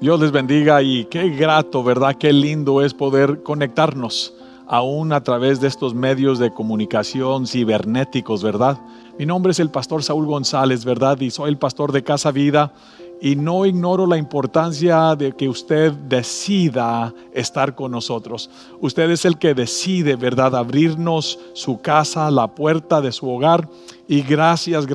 Dios les bendiga y qué grato, ¿verdad? Qué lindo es poder conectarnos aún a través de estos medios de comunicación cibernéticos, ¿verdad? Mi nombre es el pastor Saúl González, ¿verdad? Y soy el pastor de Casa Vida y no ignoro la importancia de que usted decida estar con nosotros. Usted es el que decide, ¿verdad? Abrirnos su casa, la puerta de su hogar y gracias.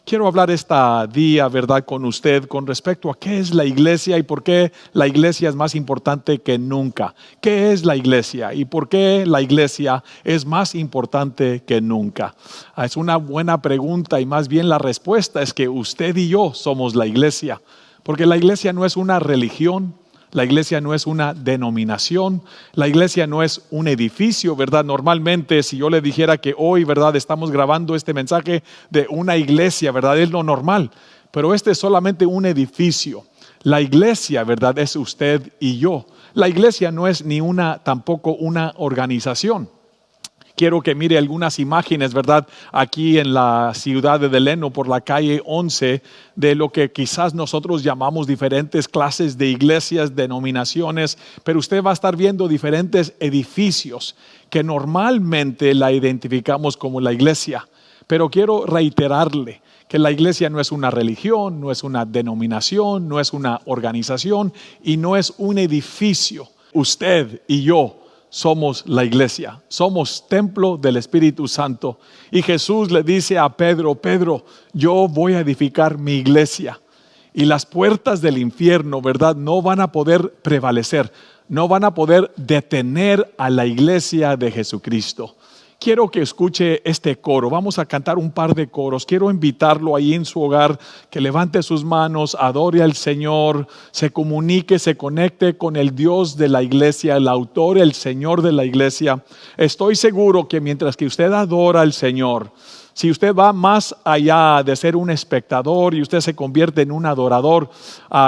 Quiero hablar esta día, ¿verdad?, con usted con respecto a qué es la iglesia y por qué la iglesia es más importante que nunca. ¿Qué es la iglesia y por qué la iglesia es más importante que nunca? Es una buena pregunta y más bien la respuesta es que usted y yo somos la iglesia. Porque la iglesia no es una religión. La iglesia no es una denominación, la iglesia no es un edificio, ¿verdad? Normalmente si yo le dijera que hoy, ¿verdad?, estamos grabando este mensaje de una iglesia, ¿verdad?, es lo normal, pero este es solamente un edificio. La iglesia, ¿verdad?, es usted y yo. La iglesia no es tampoco una organización. Quiero que mire algunas imágenes, ¿verdad?, aquí en la ciudad de Delano, por la calle 11, de lo que quizás nosotros llamamos diferentes clases de iglesias, denominaciones, pero usted va a estar viendo diferentes edificios que normalmente la identificamos como la iglesia. Pero quiero reiterarle que la iglesia no es una religión, no es una denominación, no es una organización y no es un edificio. Usted y yo somos la iglesia, somos templo del Espíritu Santo. Y Jesús le dice a Pedro: Pedro, yo voy a edificar mi iglesia y las puertas del infierno, ¿verdad?, no van a poder prevalecer, no van a poder detener a la iglesia de Jesucristo. Quiero que escuche este coro. Vamos a cantar un par de coros. Quiero invitarlo ahí en su hogar, que levante sus manos, adore al Señor, se comunique, se conecte con el Dios de la iglesia, el autor, el Señor de la iglesia. Estoy seguro que mientras que usted adora al Señor, si usted va más allá de ser un espectador y usted se convierte en un adorador,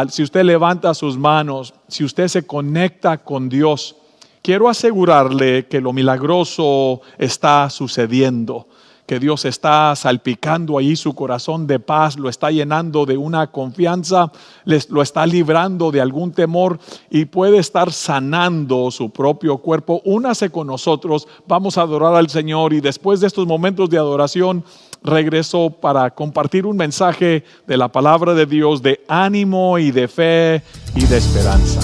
si usted levanta sus manos, si usted se conecta con Dios, quiero asegurarle que lo milagroso está sucediendo, que Dios está salpicando ahí su corazón de paz, lo está llenando de una confianza, lo está librando de algún temor y puede estar sanando su propio cuerpo. Únase con nosotros, vamos a adorar al Señor y después de estos momentos de adoración regreso para compartir un mensaje de la palabra de Dios, de ánimo y de fe y de esperanza.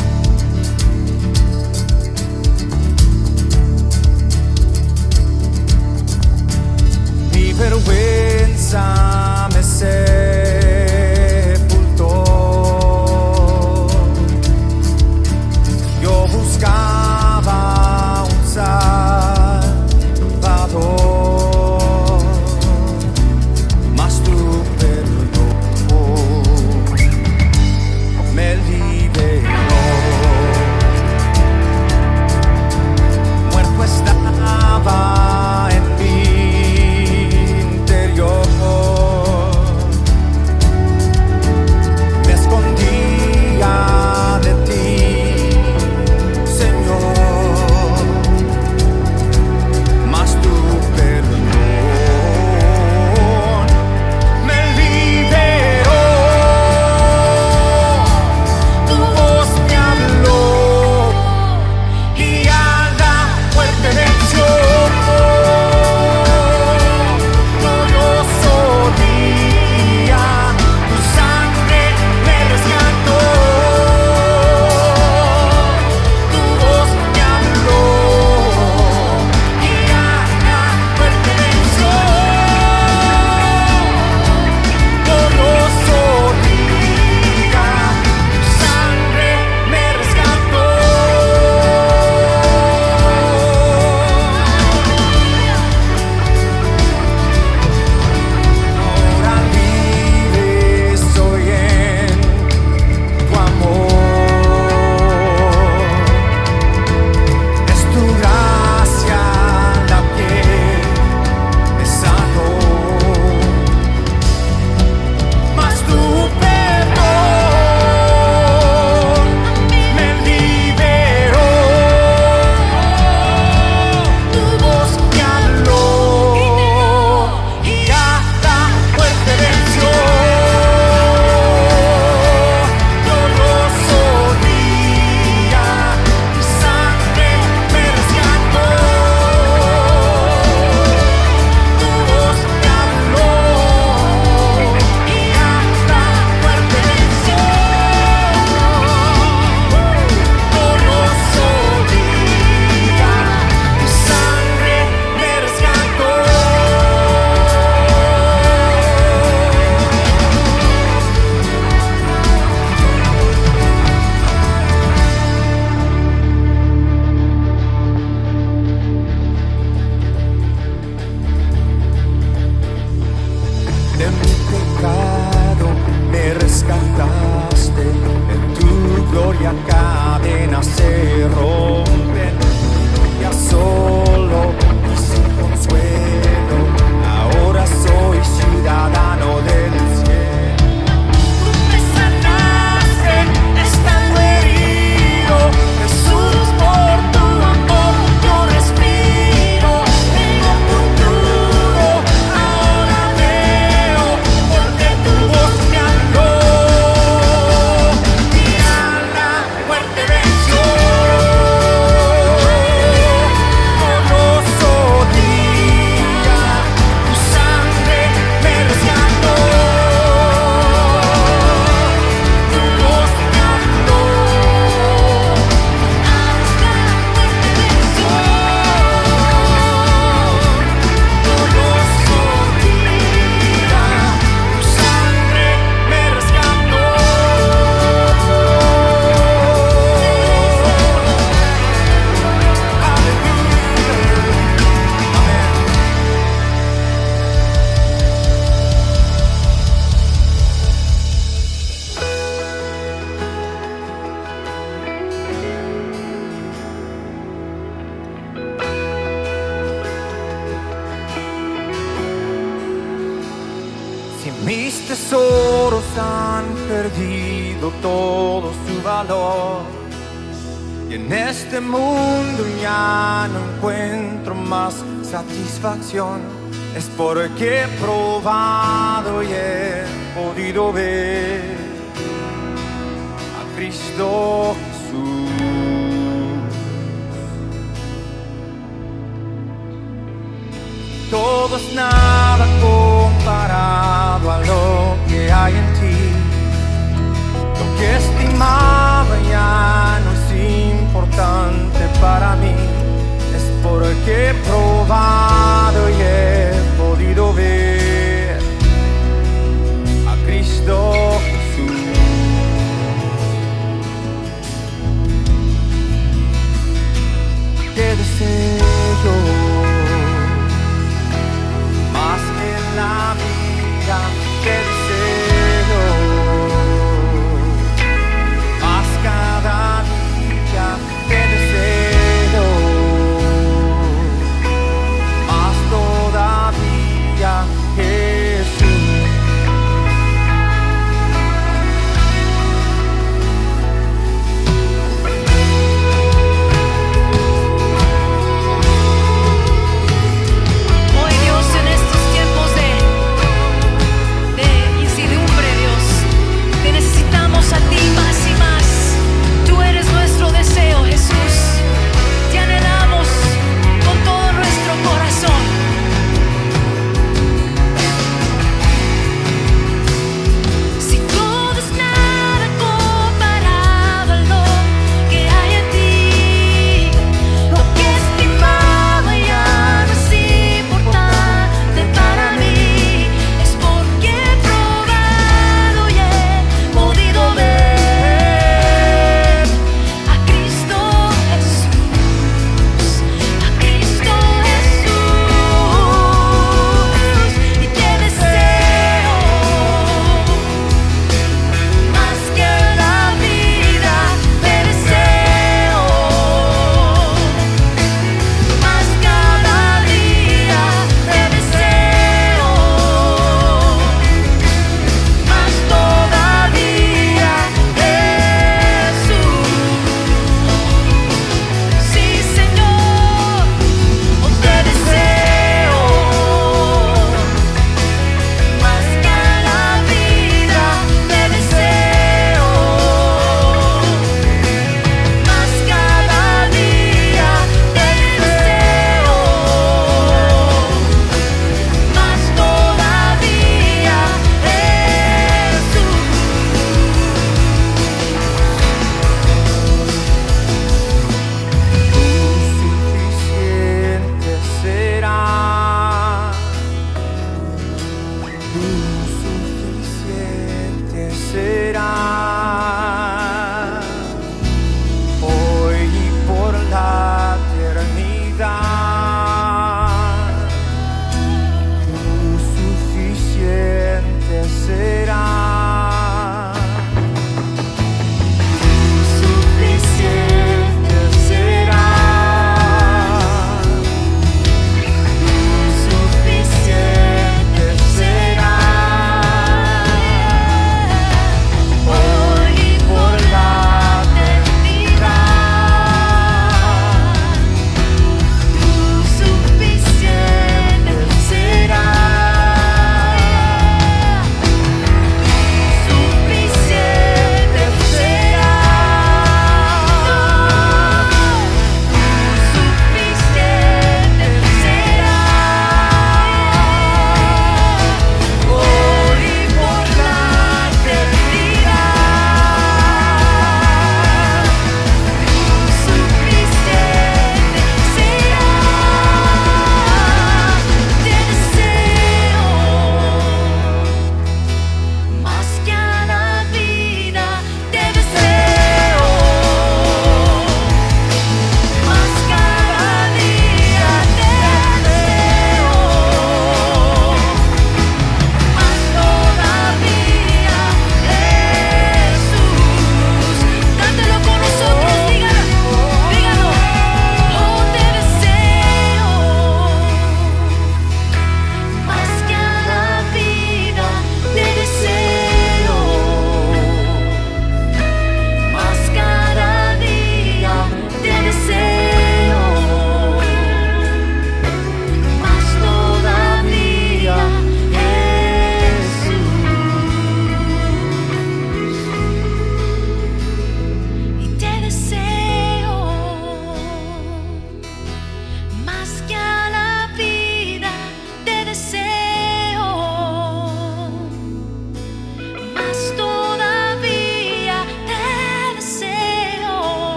Vergüenza me sepultó. Yo buscaba un Salvador, mas tu perdón me liberó. Muerto estaba en mí, tesoros han perdido todo su valor. Y en este mundo ya no encuentro más satisfacción. Es porque he probado y he podido ver a Cristo Jesús. Todo es nada comparado a lo que hay en ti. Lo que estimaba ya no es importante para mí. Es porque he probado y he podido ver a Cristo Jesús. Te deseo más que la vida, te deseo más cada día, te deseo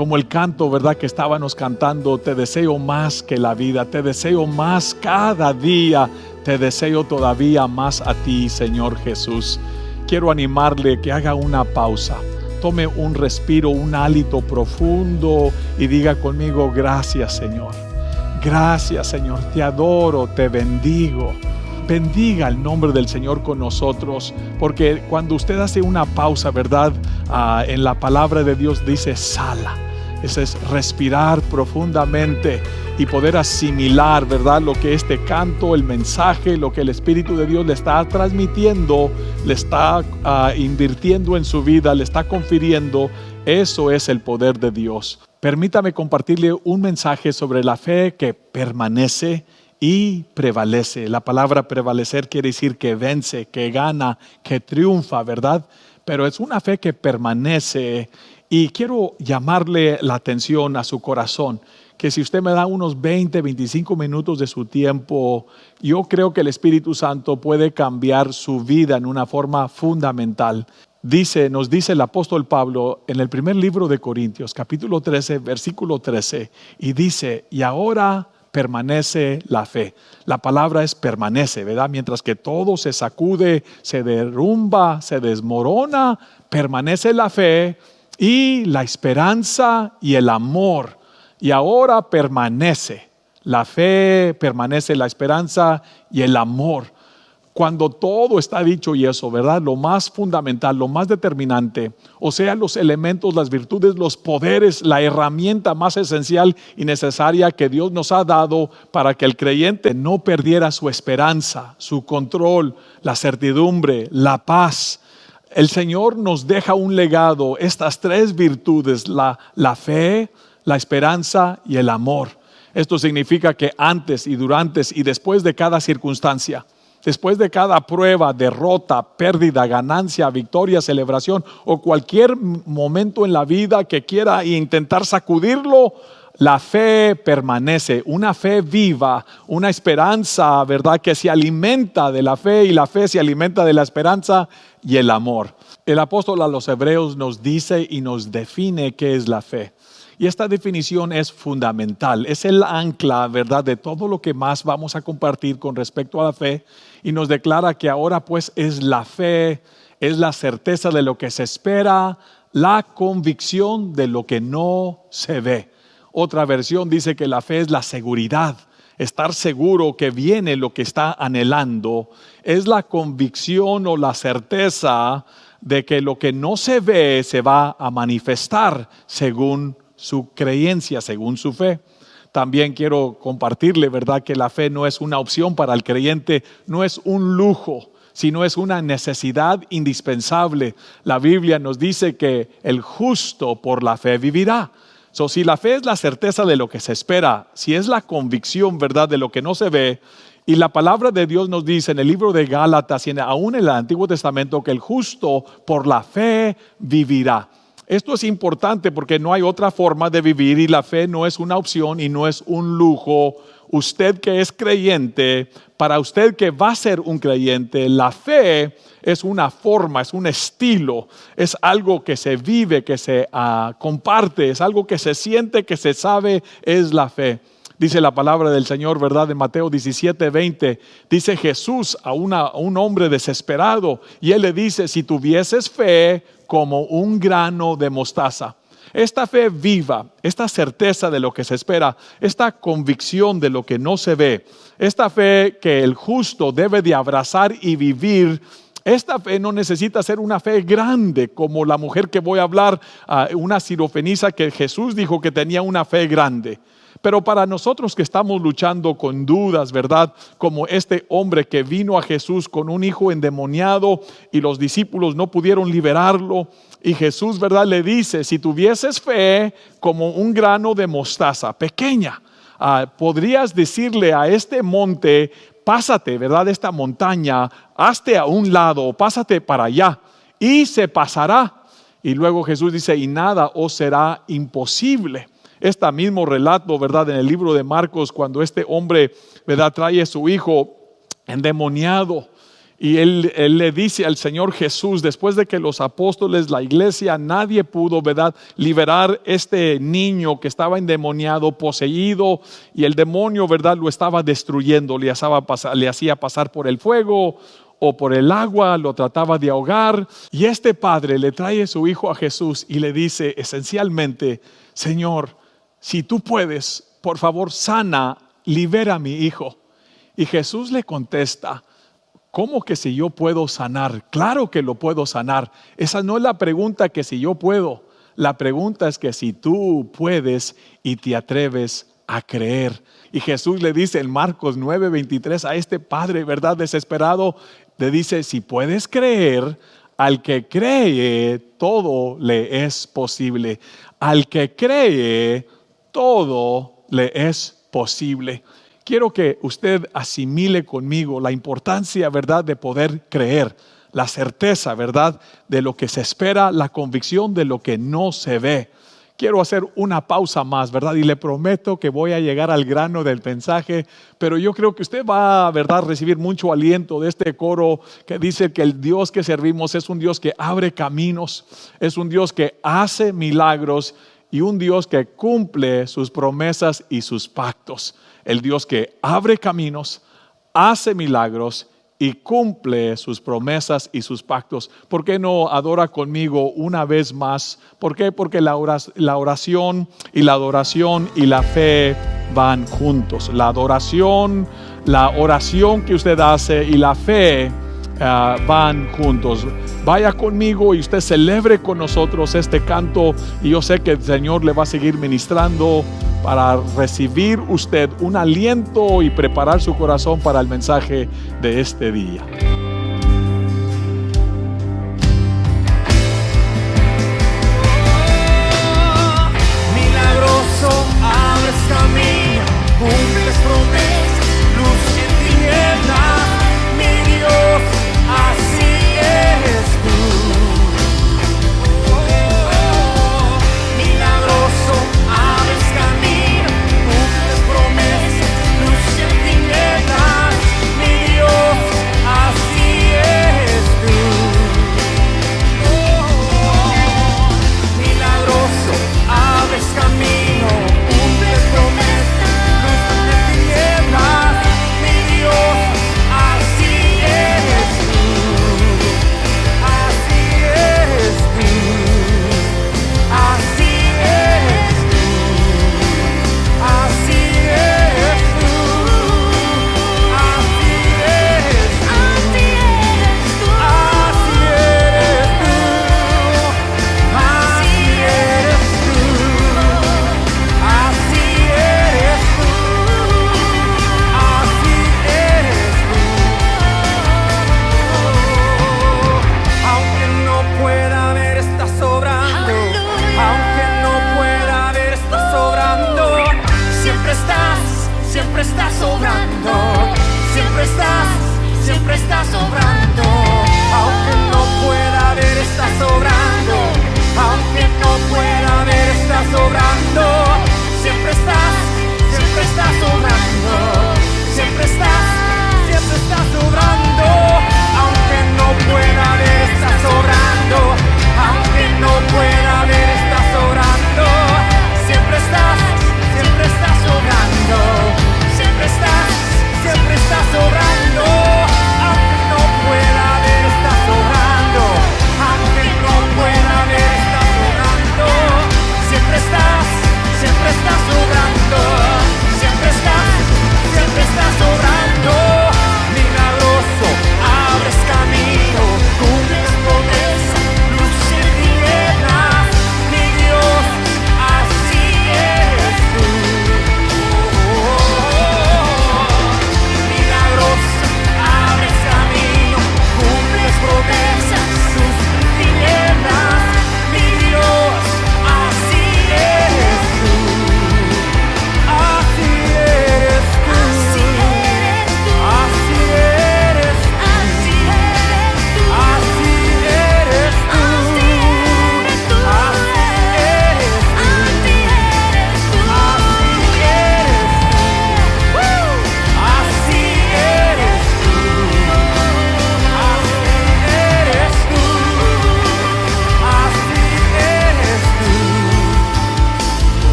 como el canto, ¿verdad?, que estábamos cantando, te deseo más que la vida, te deseo más cada día, te deseo todavía más a ti, Señor Jesús. Quiero animarle que haga una pausa, tome un respiro, un hálito profundo y diga conmigo: gracias, Señor. Gracias, Señor, te adoro, te bendigo. Bendiga el nombre del Señor con nosotros, porque cuando usted hace una pausa, ¿verdad?, en la palabra de Dios dice sala. Ese es respirar profundamente y poder asimilar, ¿verdad?, lo que este canto, el mensaje, lo que el Espíritu de Dios le está transmitiendo, le está invirtiendo en su vida, le está confiriendo. Eso es el poder de Dios. Permítame compartirle un mensaje sobre la fe que permanece y prevalece. La palabra prevalecer quiere decir que vence, que gana, que triunfa, ¿verdad? Pero es una fe que permanece. Y quiero llamarle la atención a su corazón, que si usted me da unos 20, 25 minutos de su tiempo, yo creo que el Espíritu Santo puede cambiar su vida en una forma fundamental. Nos dice el apóstol Pablo en el primer libro de Corintios, capítulo 13, versículo 13, y dice: y ahora permanece la fe. La palabra es permanece, ¿verdad? Mientras que todo se sacude, se derrumba, se desmorona, permanece la fe y la esperanza y el amor. Y ahora permanece la fe, permanece la esperanza y el amor. Cuando todo está dicho y eso, ¿verdad?, lo más fundamental, lo más determinante, o sea, los elementos, las virtudes, los poderes, la herramienta más esencial y necesaria que Dios nos ha dado para que el creyente no perdiera su esperanza, su control, la certidumbre, la paz. El Señor nos deja un legado, estas tres virtudes, la fe, la esperanza y el amor. Esto significa que antes y durante y después de cada circunstancia, después de cada prueba, derrota, pérdida, ganancia, victoria, celebración o cualquier momento en la vida que quiera intentar sacudirlo, la fe permanece, una fe viva, una esperanza, ¿verdad?, que se alimenta de la fe, y la fe se alimenta de la esperanza y el amor. El apóstol a los Hebreos nos dice y nos define qué es la fe. Y esta definición es fundamental, es el ancla, ¿verdad?, de todo lo que más vamos a compartir con respecto a la fe. Y nos declara que ahora pues es la fe, es la certeza de lo que se espera, la convicción de lo que no se ve. Otra versión dice que la fe es la seguridad, estar seguro que viene lo que está anhelando. Es la convicción o la certeza de que lo que no se ve se va a manifestar según su creencia, según su fe. También quiero compartirle, ¿verdad?, que la fe no es una opción para el creyente, no es un lujo, sino es una necesidad indispensable. La Biblia nos dice que el justo por la fe vivirá. Si la fe es la certeza de lo que se espera, si es la convicción, ¿verdad?, de lo que no se ve, y la palabra de Dios nos dice en el libro de Gálatas y aún en el Antiguo Testamento que el justo por la fe vivirá. Esto es importante porque no hay otra forma de vivir y la fe no es una opción y no es un lujo. Usted que es creyente, para usted que va a ser un creyente, la fe es una forma, es un estilo, es algo que se vive, que se comparte, es algo que se siente, que se sabe, es la fe. Dice la palabra del Señor, ¿verdad?, en Mateo 17:20, dice Jesús a un hombre desesperado y Él le dice: si tuvieses fe como un grano de mostaza. Esta fe viva, esta certeza de lo que se espera, esta convicción de lo que no se ve, esta fe que el justo debe de abrazar y vivir. Esta fe no necesita ser una fe grande como la mujer que voy a hablar, una sirofenisa que Jesús dijo que tenía una fe grande. Pero para nosotros que estamos luchando con dudas, ¿verdad?, como este hombre que vino a Jesús con un hijo endemoniado y los discípulos no pudieron liberarlo, y Jesús, ¿verdad?, le dice: si tuvieses fe como un grano de mostaza, pequeña, podrías decirle a este monte: pásate, ¿verdad?, esta montaña, hazte a un lado, pásate para allá, y se pasará. Y luego Jesús dice: y nada os será imposible. Este mismo relato, ¿verdad?, en el libro de Marcos, cuando este hombre, ¿verdad?, trae a su hijo endemoniado Y él le dice al Señor Jesús, después de que los apóstoles, la iglesia, nadie pudo, ¿verdad?, liberar este niño que estaba endemoniado, poseído, y el demonio, ¿verdad?, lo estaba destruyendo, le hacía pasar por el fuego o por el agua, lo trataba de ahogar. Y este padre le trae a su hijo a Jesús y le dice esencialmente: Señor, si tú puedes, por favor, sana, libera a mi hijo. Y Jesús le contesta: ¿cómo que si yo puedo sanar? Claro que lo puedo sanar. Esa no es la pregunta, que si yo puedo. La pregunta es que si tú puedes y te atreves a creer. Y Jesús le dice en Marcos 9:23 a este padre, ¿verdad?, desesperado, le dice: si puedes creer, al que cree todo le es posible. Al que cree todo le es posible. Quiero que usted asimile conmigo la importancia, ¿verdad?, de poder creer. La certeza, ¿verdad?, de lo que se espera, la convicción de lo que no se ve. Quiero hacer una pausa más, ¿verdad? Y le prometo que voy a llegar al grano del mensaje, pero yo creo que usted va, ¿verdad?, recibir mucho aliento de este coro que dice que el Dios que servimos es un Dios que abre caminos, es un Dios que hace milagros y un Dios que cumple sus promesas y sus pactos. El Dios que abre caminos, hace milagros y cumple sus promesas y sus pactos. ¿Por qué no adora conmigo una vez más? ¿Por qué? Porque la oración y la adoración y la fe van juntos. La adoración, la oración que usted hace y la fe van juntos. Vaya conmigo y usted celebre con nosotros este canto, y yo sé que el Señor le va a seguir ministrando para recibir usted un aliento y preparar su corazón para el mensaje de este día. Milagroso, abres camino, cumples promesas, luz en tinieblas, mi Dios, así eres tú. Milagroso, abres camino, cumples promesas, luz en tinieblas, mi Dios, así eres tú. Milagroso, abres camino, cumples promesas, luz en tinieblas, mi Dios, así eres tú, así eres tú, así eres tú, así eres tú, así eres tú, así eres tú, así eres tú, así eres tú, así eres tú, así eres tú. Aunque no pueda ver, estás sobrando. Aunque no pueda ver, estás sobrando. Siempre estás sobrando. Siempre estás sobrando. Aunque no pueda ver, estás sobrando. Aunque no pueda ver, estás sobrando. Siempre estás sobrando. Siempre estás sobrando. Aunque no pueda ver, estás sobrando. Aunque no pueda ver, estás sobrando. Siempre estás sobrando. Siempre estás sobrando. Aunque no pueda ver, estás sobrando. Aunque no pueda ver, estás sobrando. Siempre estás sobrando. Siempre estás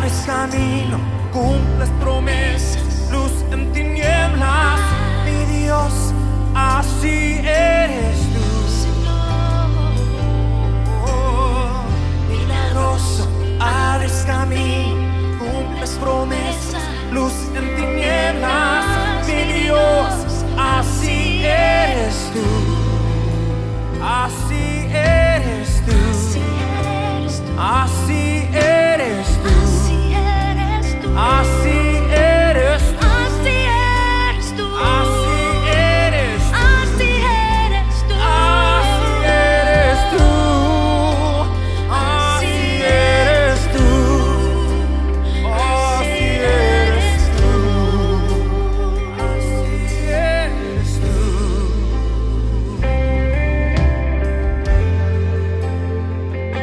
abres camino, cumples promesas, luz en tinieblas, mi Dios, así eres tú. Oh, milagroso, abres camino, cumples promesas, luz en tinieblas, mi Dios, así eres tú. Así eres tú. Así eres tú. Así eres tú. Así eres tú. Así eres tú. Así eres tú. Así eres tú. Así eres tú. Así eres tú. Así eres tú.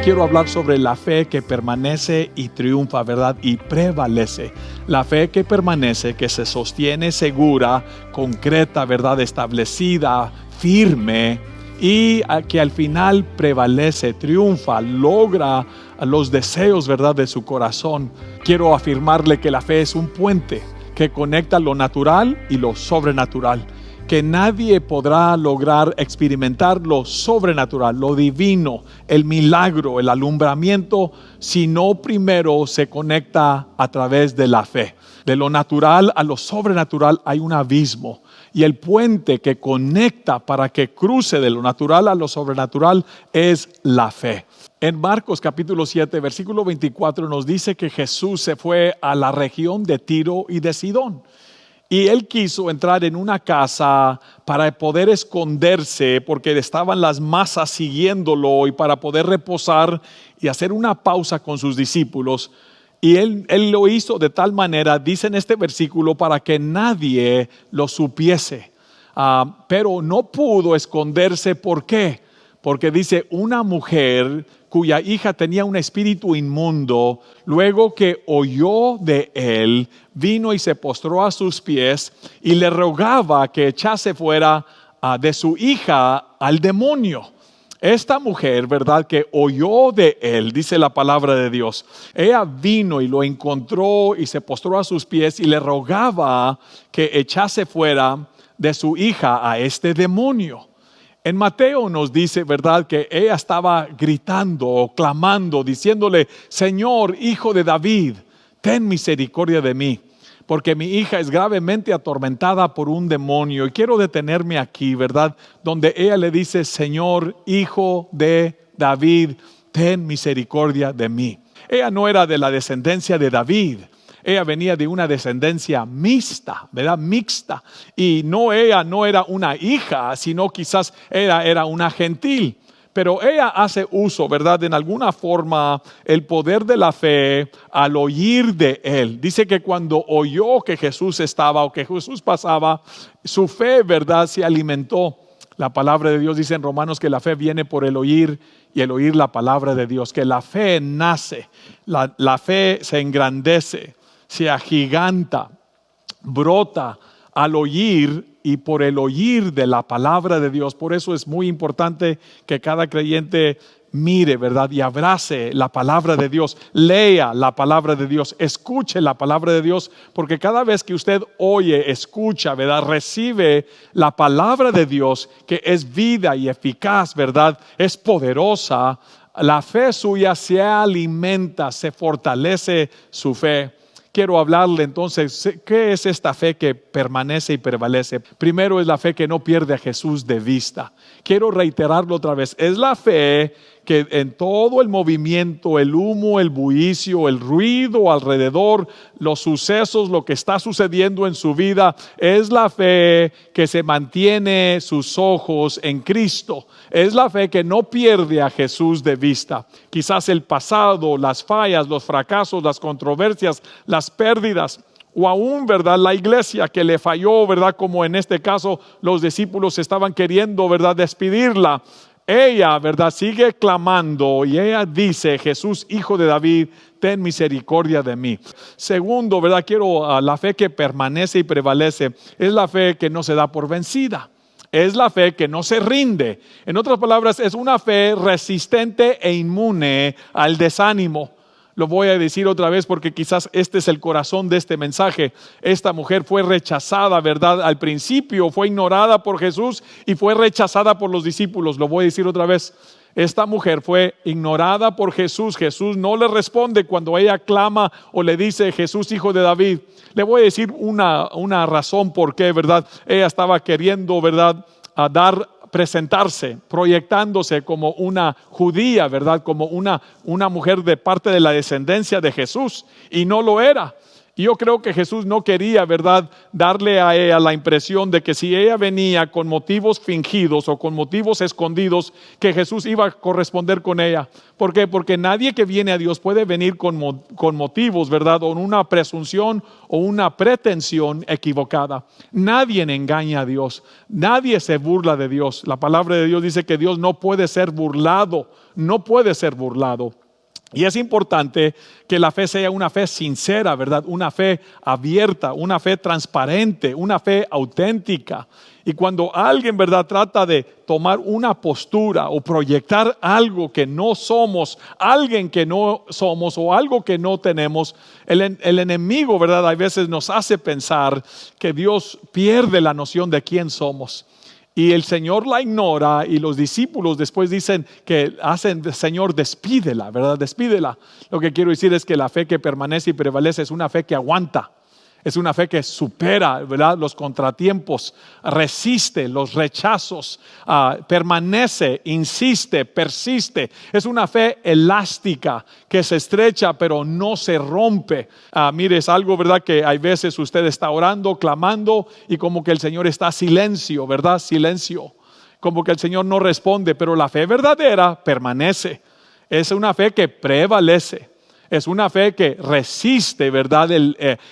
Quiero hablar sobre la fe que permanece y triunfa, ¿verdad? Y prevalece. La fe que permanece, que se sostiene segura, concreta, ¿verdad? Establecida, firme, y que al final prevalece, triunfa, logra los deseos, ¿verdad? De su corazón. Quiero afirmarle que la fe es un puente que conecta lo natural y lo sobrenatural, que nadie podrá lograr experimentar lo sobrenatural, lo divino, el milagro, el alumbramiento, si no primero se conecta a través de la fe. De lo natural a lo sobrenatural hay un abismo, y el puente que conecta para que cruce de lo natural a lo sobrenatural es la fe. En Marcos capítulo 7, versículo 24 nos dice que Jesús se fue a la región de Tiro y de Sidón. Y él quiso entrar en una casa para poder esconderse porque estaban las masas siguiéndolo, y para poder reposar y hacer una pausa con sus discípulos. Y él lo hizo de tal manera, dice en este versículo, para que nadie lo supiese. Pero no pudo esconderse. ¿Por qué? Porque dice, una mujer cuya hija tenía un espíritu inmundo, luego que oyó de él, vino y se postró a sus pies y le rogaba que echase fuera de su hija al demonio. Esta mujer, ¿verdad? Que oyó de él, dice la palabra de Dios. Ella vino y lo encontró y se postró a sus pies y le rogaba que echase fuera de su hija a este demonio. En Mateo nos dice, ¿verdad?, que ella estaba gritando, clamando, diciéndole: Señor, hijo de David, ten misericordia de mí, porque mi hija es gravemente atormentada por un demonio. Y quiero detenerme aquí, ¿verdad?, donde ella le dice: Señor, hijo de David, ten misericordia de mí. Ella no era de la descendencia de David. Ella venía de una descendencia mixta, ¿verdad? Mixta. Y ella no era una hija, sino quizás era una gentil. Pero ella hace uso, ¿verdad?, en alguna forma, el poder de la fe al oír de él. Dice que cuando oyó que Jesús estaba o que Jesús pasaba, su fe, ¿verdad?, se alimentó. La palabra de Dios dice en Romanos que la fe viene por el oír, y el oír la palabra de Dios. Que la fe nace, la fe se engrandece, se agiganta, brota al oír y por el oír de la palabra de Dios. Por eso es muy importante que cada creyente mire, ¿verdad?, y abrace la palabra de Dios, lea la palabra de Dios, escuche la palabra de Dios, porque cada vez que usted oye, escucha, ¿verdad?, recibe la palabra de Dios, que es vida y eficaz, ¿verdad?, es poderosa, la fe suya se alimenta, se fortalece su fe. Quiero hablarle entonces, ¿qué es esta fe que permanece y prevalece? Primero, es la fe que no pierde a Jesús de vista. Quiero reiterarlo otra vez, es la fe que en todo el movimiento, el humo, el bullicio, el ruido alrededor, los sucesos, lo que está sucediendo en su vida, es la fe que se mantiene sus ojos en Cristo. Es la fe que no pierde a Jesús de vista. Quizás el pasado, las fallas, los fracasos, las controversias, las pérdidas, o aún, ¿verdad?, la iglesia que le falló, ¿verdad?, como en este caso los discípulos estaban queriendo, ¿verdad?, despedirla. Ella, ¿verdad?, sigue clamando y ella dice: Jesús, hijo de David, ten misericordia de mí. Segundo, ¿verdad?, la fe que permanece y prevalece es la fe que no se da por vencida. Es la fe que no se rinde. En otras palabras, es una fe resistente e inmune al desánimo. Lo voy a decir otra vez porque quizás este es el corazón de este mensaje. Esta mujer fue rechazada, ¿verdad? Al principio fue ignorada por Jesús y fue rechazada por los discípulos. Lo voy a decir otra vez. Esta mujer fue ignorada por Jesús. Jesús no le responde cuando ella clama o le dice: Jesús, hijo de David. Le voy a decir una razón por qué, ¿verdad? Ella estaba queriendo, ¿verdad?, presentarse, proyectándose como una judía, ¿verdad? Como una mujer de parte de la descendencia de Jesús, y no lo era. Y yo creo que Jesús no quería, ¿verdad?, darle a ella la impresión de que si ella venía con motivos fingidos o con motivos escondidos, que Jesús iba a corresponder con ella. ¿Por qué? Porque nadie que viene a Dios puede venir con motivos, ¿verdad?, o una presunción o una pretensión equivocada. Nadie engaña a Dios, nadie se burla de Dios. La palabra de Dios dice que Dios no puede ser burlado, no puede ser burlado. Y es importante que la fe sea una fe sincera, ¿verdad? Una fe abierta, una fe transparente, una fe auténtica. Y cuando alguien, ¿verdad?, trata de tomar una postura o proyectar algo que no somos, alguien que no somos o algo que no tenemos, el enemigo, ¿verdad?, a veces nos hace pensar que Dios pierde la noción de quién somos. Y el Señor la ignora, y los discípulos después dicen que Señor, despídela, ¿verdad? Despídela. Lo que quiero decir es que la fe que permanece y prevalece es una fe que aguanta. Es una fe que supera, ¿verdad?, los contratiempos, resiste los rechazos, permanece, insiste, persiste. Es una fe elástica que se estrecha pero no se rompe. Mire, es algo, ¿verdad?, que hay veces usted está orando, clamando, y como que el Señor está silencio, ¿verdad? Silencio. Como que el Señor no responde, pero la fe verdadera permanece. Es una fe que prevalece. Es una fe que resiste, ¿verdad?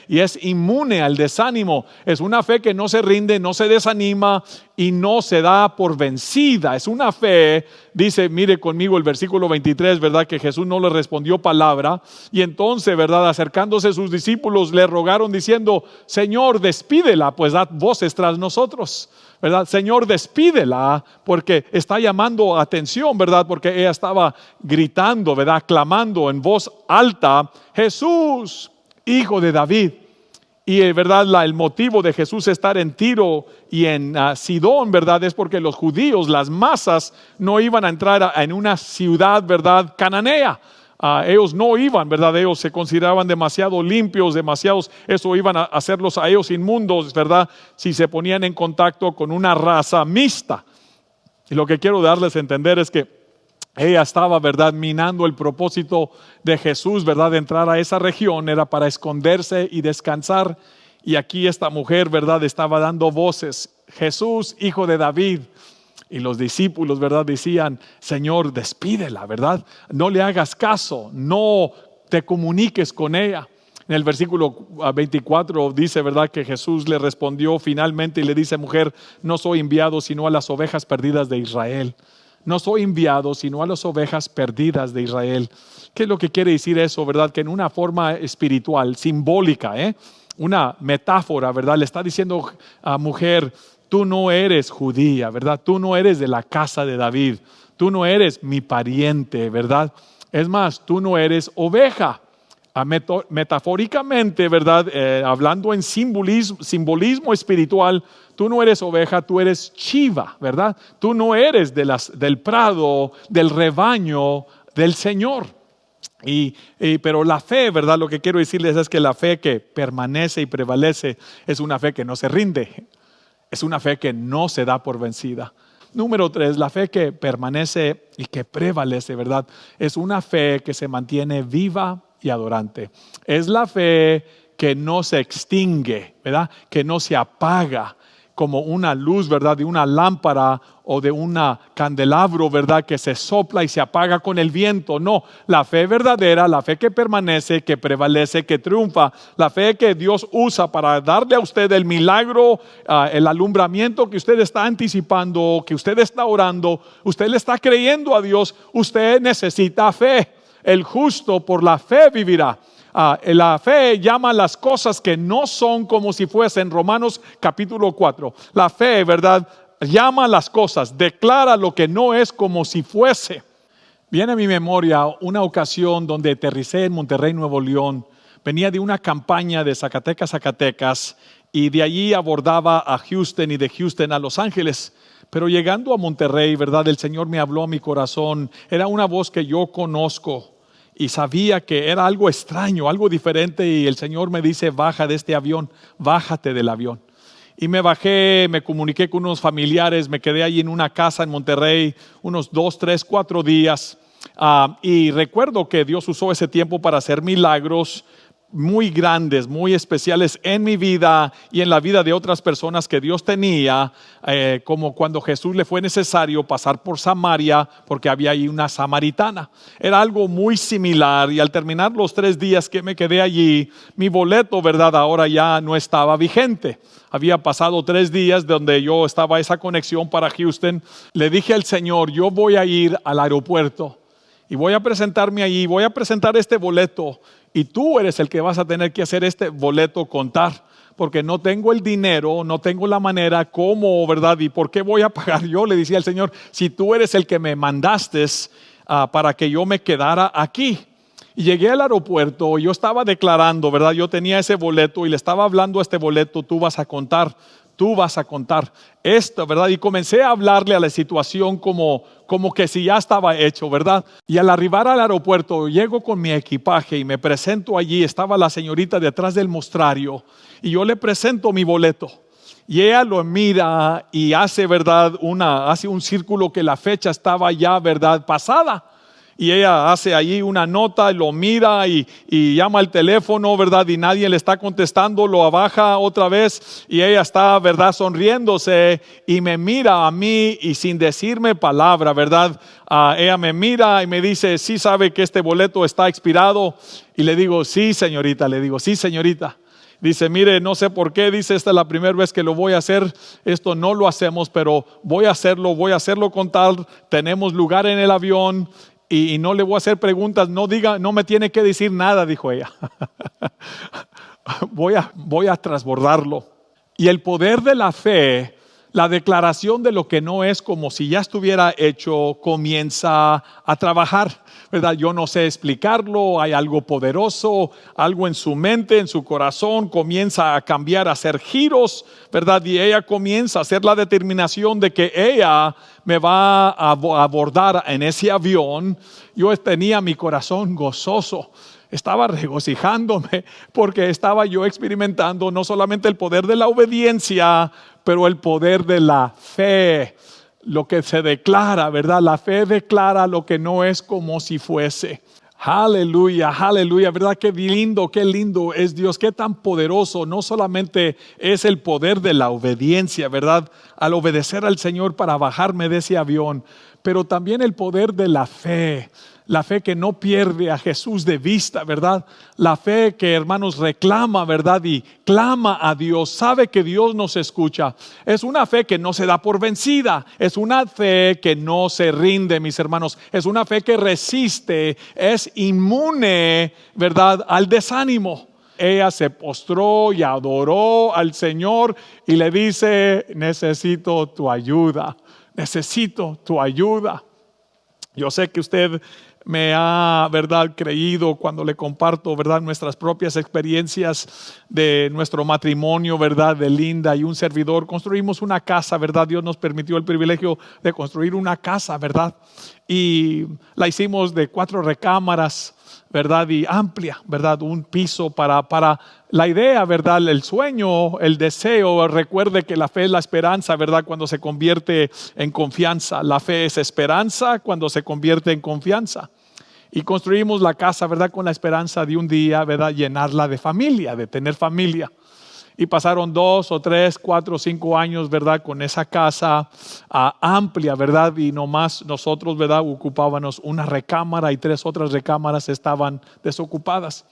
Y es inmune al desánimo. Es una fe que no se rinde, no se desanima y no se da por vencida. Es una fe, dice, mire conmigo el versículo 23, ¿verdad?, que Jesús no le respondió palabra. Y entonces, ¿verdad?, acercándose sus discípulos le rogaron diciendo: Señor, despídela, pues da voces tras nosotros. ¿Verdad? Señor, despídela, porque está llamando atención, ¿verdad? Porque ella estaba gritando, ¿verdad?, clamando en voz alta: Jesús, hijo de David. Y ¿verdad?, el motivo de Jesús estar en Tiro y en Sidón, ¿verdad?, es porque los judíos, las masas, no iban a entrar en una ciudad, ¿verdad?, cananea. Ellos no iban, ¿verdad? Ellos se consideraban demasiado limpios, eso iban a hacerlos a ellos inmundos, ¿verdad?, si se ponían en contacto con una raza mixta. Y lo que quiero darles a entender es que ella estaba, ¿verdad?, minando el propósito de Jesús, ¿verdad?, de entrar a esa región. Era para esconderse y descansar. Y aquí esta mujer, ¿verdad?, estaba dando voces: Jesús, hijo de David. Y los discípulos, ¿verdad?, decían: Señor, despídela, ¿verdad? No le hagas caso, no te comuniques con ella. En el versículo 24 dice, ¿verdad?, que Jesús le respondió finalmente y le dice: Mujer, no soy enviado sino a las ovejas perdidas de Israel. No soy enviado sino a las ovejas perdidas de Israel. ¿Qué es lo que quiere decir eso, verdad? Que en una forma espiritual, simbólica, una metáfora, ¿verdad?, le está diciendo a mujer: tú no eres judía, ¿verdad? Tú no eres de la casa de David. Tú no eres mi pariente, ¿verdad? Es más, tú no eres oveja. Metafóricamente, ¿verdad?, hablando en simbolismo espiritual, tú no eres oveja, tú eres chiva, ¿verdad? Tú no eres del prado, del rebaño del Señor. Pero la fe, ¿verdad?, lo que quiero decirles es que la fe que permanece y prevalece es una fe que no se rinde. Es una fe que no se da por vencida. Número 3, la fe que permanece y que prevalece, ¿verdad?, es una fe que se mantiene viva y adorante. Es la fe que no se extingue, ¿verdad?, que no se apaga como una luz, ¿verdad?, de una lámpara o de un candelabro, ¿verdad?, que se sopla y se apaga con el viento. No, la fe verdadera, la fe que permanece, que prevalece, que triunfa, la fe que Dios usa para darle a usted el milagro, el alumbramiento que usted está anticipando, que usted está orando, usted le está creyendo a Dios. Usted necesita fe. El justo por la fe vivirá. La fe llama las cosas que no son como si fuesen. Romanos capítulo 4. La fe, ¿verdad?, llama las cosas, declara lo que no es como si fuese. Viene a mi memoria una ocasión donde aterricé en Monterrey, Nuevo León. Venía de una campaña de Zacatecas, Zacatecas, y de allí abordaba a Houston y de Houston a Los Ángeles. Pero llegando a Monterrey, ¿verdad? El Señor me habló a mi corazón. Era una voz que yo conozco y sabía que era algo extraño, algo diferente. Y el Señor me dice, baja de este avión, bájate del avión. Y me bajé, me comuniqué con unos familiares, me quedé allí en una casa en Monterrey unos 2, 3, 4 días. Y recuerdo que Dios usó ese tiempo para hacer milagros muy grandes, muy especiales en mi vida y en la vida de otras personas que Dios tenía, como cuando Jesús le fue necesario pasar por Samaria porque había ahí una samaritana. Era algo muy similar, y al terminar los 3 días que me quedé allí, mi boleto, ¿verdad?, ahora ya no estaba vigente. Había pasado 3 días donde yo estaba esa conexión para Houston. Le dije al Señor, yo voy a ir al aeropuerto y voy a presentarme ahí, voy a presentar este boleto, y tú eres el que vas a tener que hacer este boleto contar, porque no tengo el dinero, no tengo la manera, cómo, ¿verdad? ¿Y por qué voy a pagar yo? Le decía al Señor, si tú eres el que me mandaste para que yo me quedara aquí. Y llegué al aeropuerto, yo estaba declarando, ¿verdad? Yo tenía ese boleto y le estaba hablando a este boleto, tú vas a contar esto, ¿verdad? Y comencé a hablarle a la situación como que si ya estaba hecho, ¿verdad? Y al arribar al aeropuerto, llego con mi equipaje y me presento allí. Estaba la señorita detrás del mostrario y yo le presento mi boleto. Y ella lo mira y hace, ¿verdad?, hace un círculo que la fecha estaba ya, ¿verdad?, pasada. Y ella hace allí una nota, lo mira y llama al teléfono, ¿verdad? Y nadie le está contestando, lo baja otra vez y ella está, ¿verdad?, sonriéndose y me mira a mí y sin decirme palabra, ¿verdad? Ella me mira y me dice, ¿sí sabe que este boleto está expirado? Y le digo, sí, señorita, sí, señorita. Dice, mire, no sé por qué, dice, esta es la primera vez que lo voy a hacer, esto no lo hacemos, pero voy a hacerlo contar, tenemos lugar en el avión. Y no le voy a hacer preguntas, no me tiene que decir nada, dijo ella. Voy a transbordarlo. Y el poder de la fe, la declaración de lo que no es como si ya estuviera hecho, comienza a trabajar, ¿verdad? Yo no sé explicarlo, hay algo poderoso, algo en su mente, en su corazón, comienza a cambiar, a hacer giros, ¿verdad? Y ella comienza a hacer la determinación de que ella me va a abordar en ese avión. Yo tenía mi corazón gozoso. Estaba regocijándome porque estaba yo experimentando no solamente el poder de la obediencia, pero el poder de la fe. Lo que se declara, ¿verdad? La fe declara lo que no es como si fuese. Aleluya, aleluya, ¿verdad? Qué lindo es Dios, qué tan poderoso. No solamente es el poder de la obediencia, ¿verdad? Al obedecer al Señor para bajarme de ese avión, pero también el poder de la fe que no pierde a Jesús de vista, ¿verdad? La fe que, hermanos, reclama, ¿verdad? Y clama a Dios, sabe que Dios nos escucha. Es una fe que no se da por vencida, es una fe que no se rinde, mis hermanos. Es una fe que resiste, es inmune, ¿verdad?, al desánimo. Ella se postró y adoró al Señor y le dice, necesito tu ayuda. Yo sé que usted me ha, ¿verdad?, creído cuando le comparto, ¿verdad?, nuestras propias experiencias de nuestro matrimonio, ¿verdad?, de Linda y un servidor. Construimos una casa, ¿verdad? Dios nos permitió el privilegio de construir una casa, ¿verdad? Y la hicimos de 4 recámaras, ¿verdad? Y amplia, ¿verdad? Un piso para la idea, ¿verdad? El sueño, el deseo. Recuerde que la fe es la esperanza, ¿verdad? Cuando se convierte en confianza. La fe es esperanza cuando se convierte en confianza. Y construimos la casa, ¿verdad?, con la esperanza de un día, ¿verdad?, llenarla de familia, de tener familia. Y pasaron 2 o 3, 4, 5 años, ¿verdad?, con esa casa amplia, ¿verdad? Y nomás nosotros, ¿verdad?, ocupábamos una recámara y 3 otras recámaras estaban desocupadas.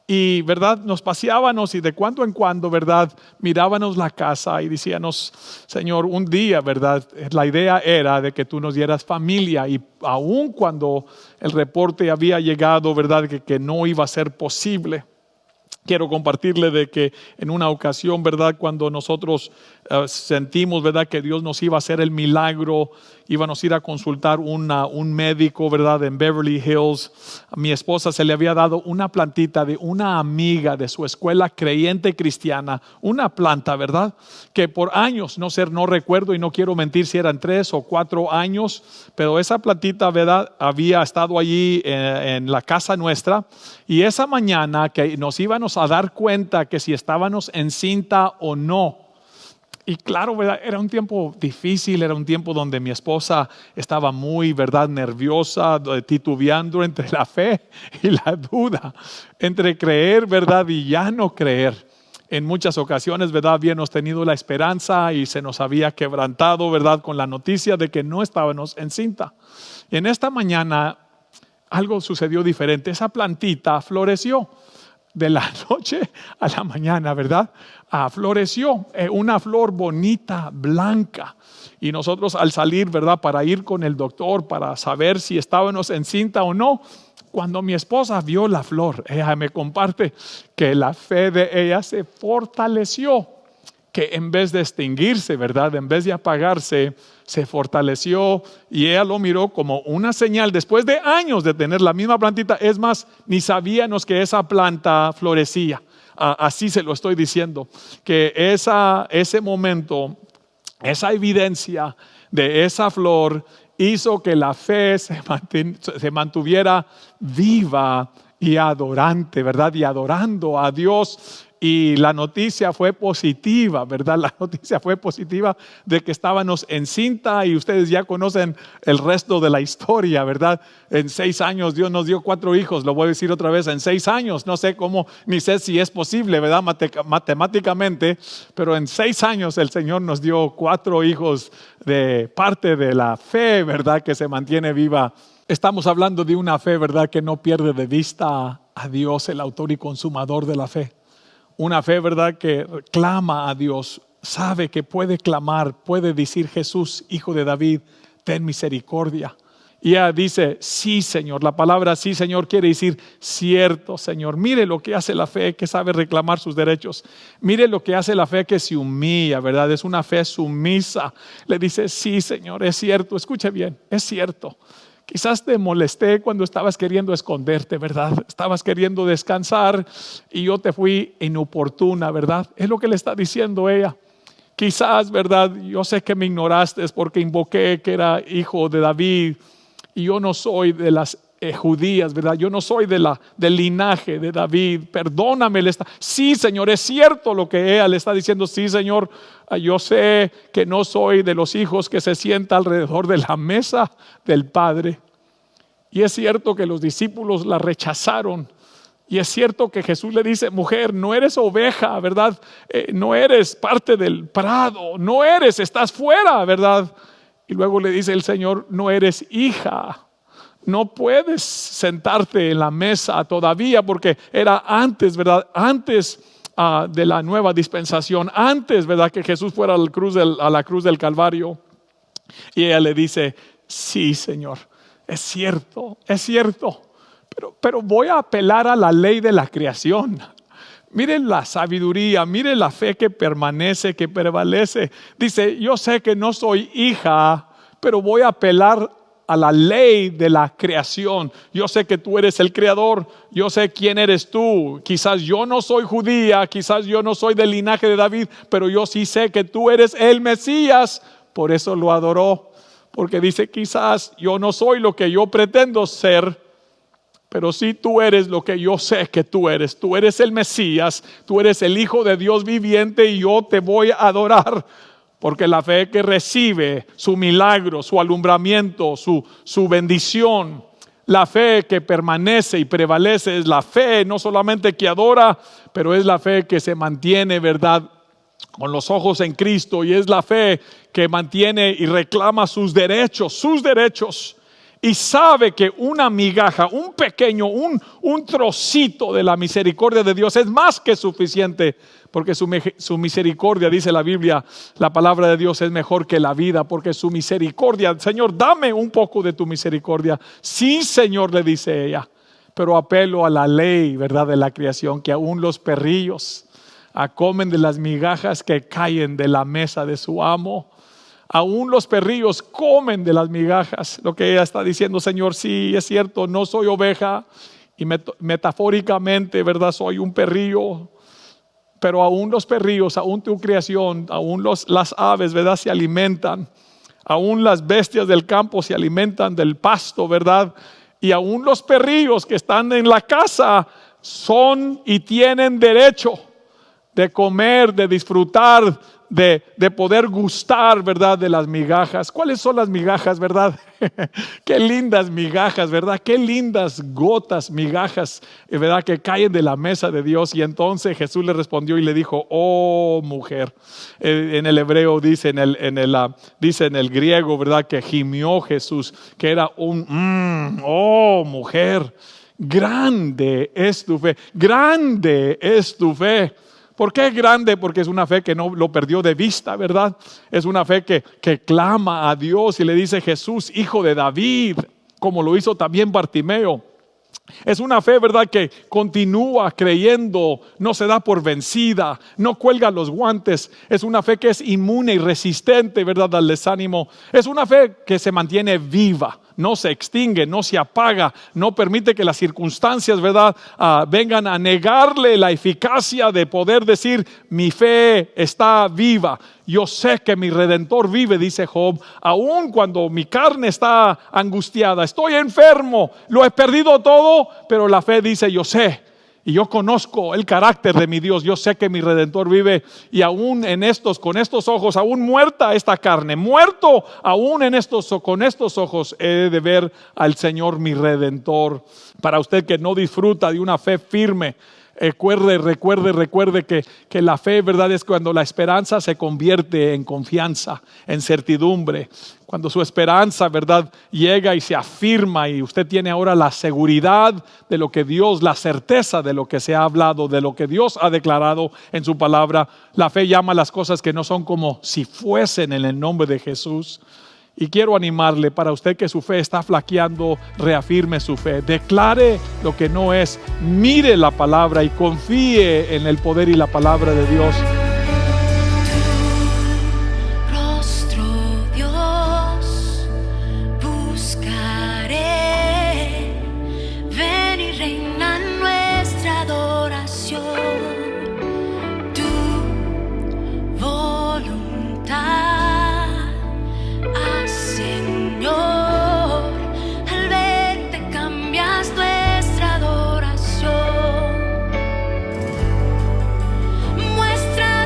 Y, ¿verdad?, nos paseábamos y de cuando en cuando, ¿verdad?, mirábamos la casa y decíamos, Señor, un día, ¿verdad?, la idea era de que tú nos dieras familia. Y aun cuando el reporte había llegado, ¿verdad?, que no iba a ser posible, Quiero compartirle de que en una ocasión, ¿verdad? Cuando nosotros sentimos, ¿verdad? Que Dios nos iba a hacer el milagro, íbamos a ir a consultar un médico, ¿verdad? En Beverly Hills. A mi esposa se le había dado una plantita de una amiga de su escuela creyente cristiana, una planta, ¿verdad? Que por años, no recuerdo y no quiero mentir si eran 3 o 4 años, pero esa plantita, ¿verdad? Había estado allí en la casa nuestra, y esa mañana que nos íbamos a dar cuenta que si estábamos encinta o no. Y claro, ¿verdad? Era un tiempo difícil, era un tiempo donde mi esposa estaba muy, ¿verdad? Nerviosa, titubeando entre la fe y la duda, entre creer, ¿verdad? Y ya no creer. En muchas ocasiones, ¿verdad? Habíamos tenido la esperanza y se nos había quebrantado, ¿verdad? Con la noticia de que no estábamos encinta. Y en esta mañana algo sucedió diferente. Esa plantita floreció. De la noche a la mañana, ¿verdad? Floreció una flor bonita, blanca. Y nosotros al salir, ¿verdad? Para ir con el doctor, para saber si estábamos encinta o no, cuando mi esposa vio la flor, ella me comparte que la fe de ella se fortaleció. Que en vez de extinguirse, ¿verdad? En vez de apagarse, se fortaleció, y ella lo miró como una señal después de años de tener la misma plantita. Es más, ni sabíamos que esa planta florecía. Así se lo estoy diciendo, que ese momento, esa evidencia de esa flor hizo que la fe se mantuviera viva y adorante, ¿verdad? Y adorando a Dios. Y la noticia fue positiva, ¿verdad? La noticia fue positiva de que estábamos encinta, y ustedes ya conocen el resto de la historia, ¿verdad? En 6 años Dios nos dio 4 hijos, lo voy a decir otra vez, en 6 años, no sé cómo, ni sé si es posible, ¿verdad? Matemáticamente, pero en 6 años el Señor nos dio 4 hijos de parte de la fe, ¿verdad? Que se mantiene viva. Estamos hablando de una fe, ¿verdad? Que no pierde de vista a Dios, el autor y consumador de la fe. Una fe, ¿verdad? Que clama a Dios, sabe que puede clamar, puede decir: Jesús, Hijo de David, ten misericordia. Y ella dice: sí, Señor. La palabra sí, Señor, quiere decir cierto, Señor. Mire lo que hace la fe que sabe reclamar sus derechos. Mire lo que hace la fe que se humilla, ¿verdad? Es una fe sumisa. Le dice: sí, Señor, es cierto. Escuche bien, es cierto. Quizás te molesté cuando estabas queriendo esconderte, ¿verdad? Estabas queriendo descansar y yo te fui inoportuna, ¿verdad? Es lo que le está diciendo ella. Quizás, ¿verdad? Yo sé que me ignoraste porque invoqué que era hijo de David, y yo no soy de las judías, ¿verdad? Yo no soy del linaje de David. Perdóname. Sí, Señor, es cierto lo que ella le está diciendo. Sí, Señor, yo sé que no soy de los hijos que se sienta alrededor de la mesa del Padre. Y es cierto que los discípulos la rechazaron. Y es cierto que Jesús le dice: mujer, no eres oveja, ¿verdad? No eres parte del prado, no eres, estás fuera, ¿verdad? Y luego le dice el Señor: no eres hija. No puedes sentarte en la mesa todavía, porque era antes, ¿verdad? Antes de la nueva dispensación, antes, ¿verdad? Que Jesús fuera a la cruz del Calvario. Y ella le dice: sí, Señor, es cierto, pero voy a apelar a la ley de la creación. Miren la sabiduría, miren la fe que permanece, que prevalece. Dice: yo sé que no soy hija, pero voy a apelar a la ley de la creación. Yo sé que tú eres el creador, yo sé quién eres tú. Quizás yo no soy judía, quizás yo no soy del linaje de David, pero yo sí sé que tú eres el Mesías. Por eso lo adoró, porque dice: quizás yo no soy lo que yo pretendo ser, pero sí tú eres lo que yo sé que tú eres. Tú eres el Mesías, tú eres el Hijo de Dios viviente, y yo te voy a adorar. Porque la fe que recibe su milagro, su alumbramiento, su bendición, la fe que permanece y prevalece, es la fe no solamente que adora, pero es la fe que se mantiene, ¿verdad?, con los ojos en Cristo, y es la fe que mantiene y reclama sus derechos, y sabe que una migaja, un pequeño, un trocito de la misericordia de Dios es más que suficiente. Porque su misericordia, dice la Biblia, la palabra de Dios, es mejor que la vida. Porque su misericordia: Señor, dame un poco de tu misericordia. Sí, Señor, le dice ella. pero apelo a la ley, ¿verdad?, de la creación, que aún los perrillos comen de las migajas que caen de la mesa de su amo. Aún los perrillos comen de las migajas. Lo que ella está diciendo: Señor, sí, es cierto, no soy oveja y metafóricamente, ¿verdad?, soy un perrillo. Pero aún los perrillos, aún tu creación, aún las aves, ¿verdad?, se alimentan. Aún las bestias del campo se alimentan del pasto, ¿verdad? Y aún los perrillos que están en la casa son y tienen derecho de comer, de disfrutar, de poder gustar, ¿verdad?, de las migajas. ¿Cuáles son las migajas, verdad? Qué lindas migajas, ¿verdad? Qué lindas gotas, migajas, ¿verdad?, que caen de la mesa de Dios. Y entonces Jesús le respondió y le dijo: oh mujer. En el hebreo dice, dice en el griego, ¿verdad?, que gimió Jesús, que era oh mujer, grande es tu fe, grande es tu fe. ¿Por qué es grande? Porque es una fe que no lo perdió de vista, ¿verdad? Es una fe que clama a Dios y le dice: Jesús, hijo de David, como lo hizo también Bartimeo. Es una fe, ¿verdad?, que continúa creyendo, no se da por vencida, no cuelga los guantes. Es una fe que es inmune y resistente, ¿verdad?, al desánimo. Es una fe que se mantiene viva, no se extingue, no se apaga, no permite que las circunstancias, ¿verdad?, vengan a negarle la eficacia de poder decir: mi fe está viva. Yo sé que mi Redentor vive, dice Job, aun cuando mi carne está angustiada, estoy enfermo, lo he perdido todo, pero la fe dice: yo sé. Y yo conozco el carácter de mi Dios. Yo sé que mi Redentor vive. Y aún con estos ojos, aún muerta esta carne, muerto aún con estos ojos, he de ver al Señor mi Redentor. Para usted que no disfruta de una fe firme, recuerde que la fe, ¿verdad?, es cuando la esperanza se convierte en confianza, en certidumbre. Cuando su esperanza, ¿verdad?, llega y se afirma y usted tiene ahora la seguridad de lo que Dios, la certeza de lo que se ha hablado, de lo que Dios ha declarado en su palabra. La fe llama a las cosas que no son como si fuesen, en el nombre de Jesús. Y quiero animarle, para usted que su fe está flaqueando, reafirme su fe, declare lo que no es, mire la palabra y confíe en el poder y la palabra de Dios. Rostro, Dios, buscaré. Ven y reina nuestra adoración. Tu voluntad. Señor, al verte cambias nuestra adoración. Muestra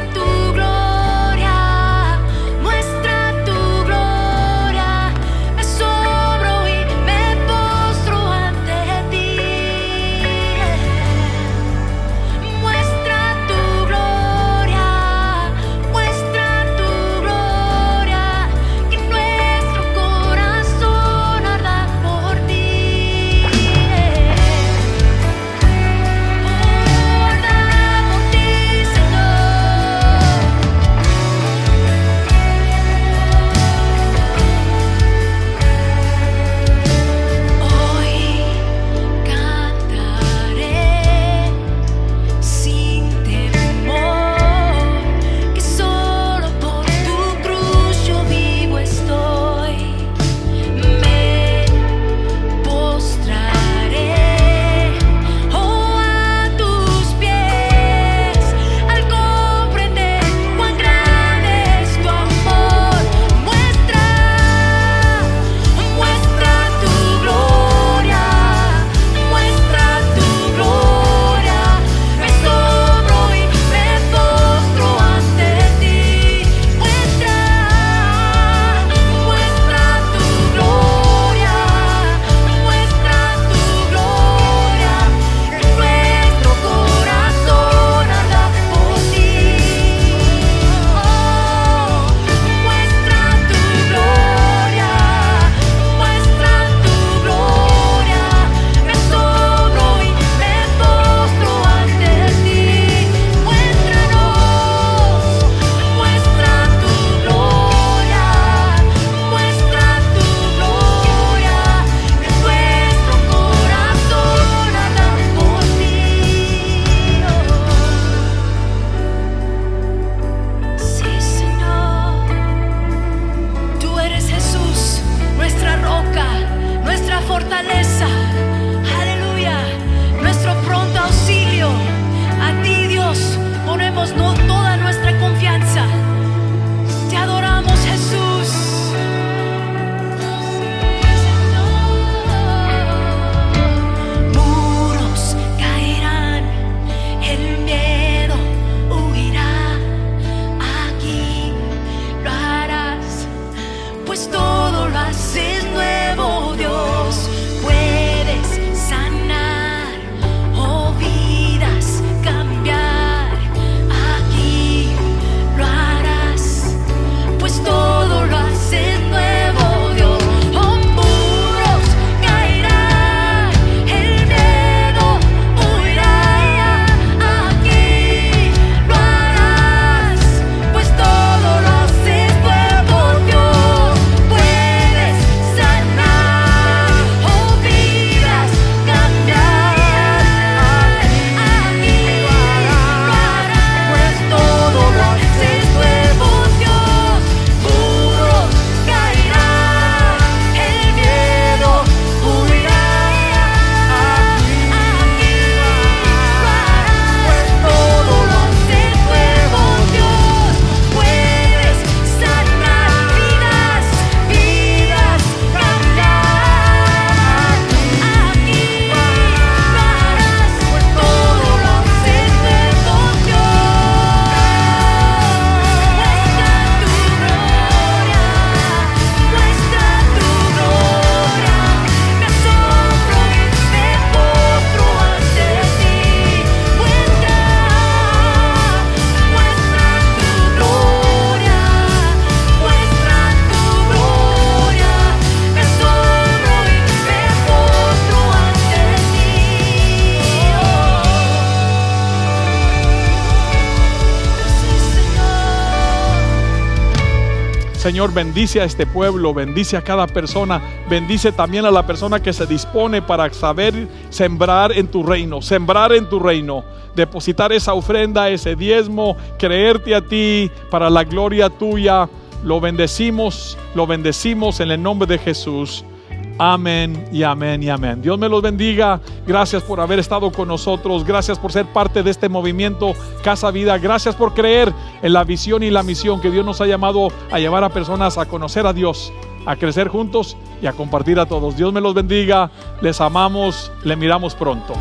Señor, bendice a este pueblo, bendice a cada persona, bendice también a la persona que se dispone para saber sembrar en tu reino, depositar esa ofrenda, ese diezmo, creerte a ti para la gloria tuya. Lo bendecimos en el nombre de Jesús. Amén y amén y amén. Dios me los bendiga. Gracias por haber estado con nosotros. Gracias por ser parte de este movimiento Casa Vida. Gracias por creer en la visión y la misión que Dios nos ha llamado a llevar a personas a conocer a Dios, a crecer juntos y a compartir a todos. Dios me los bendiga. Les amamos. Le miramos pronto.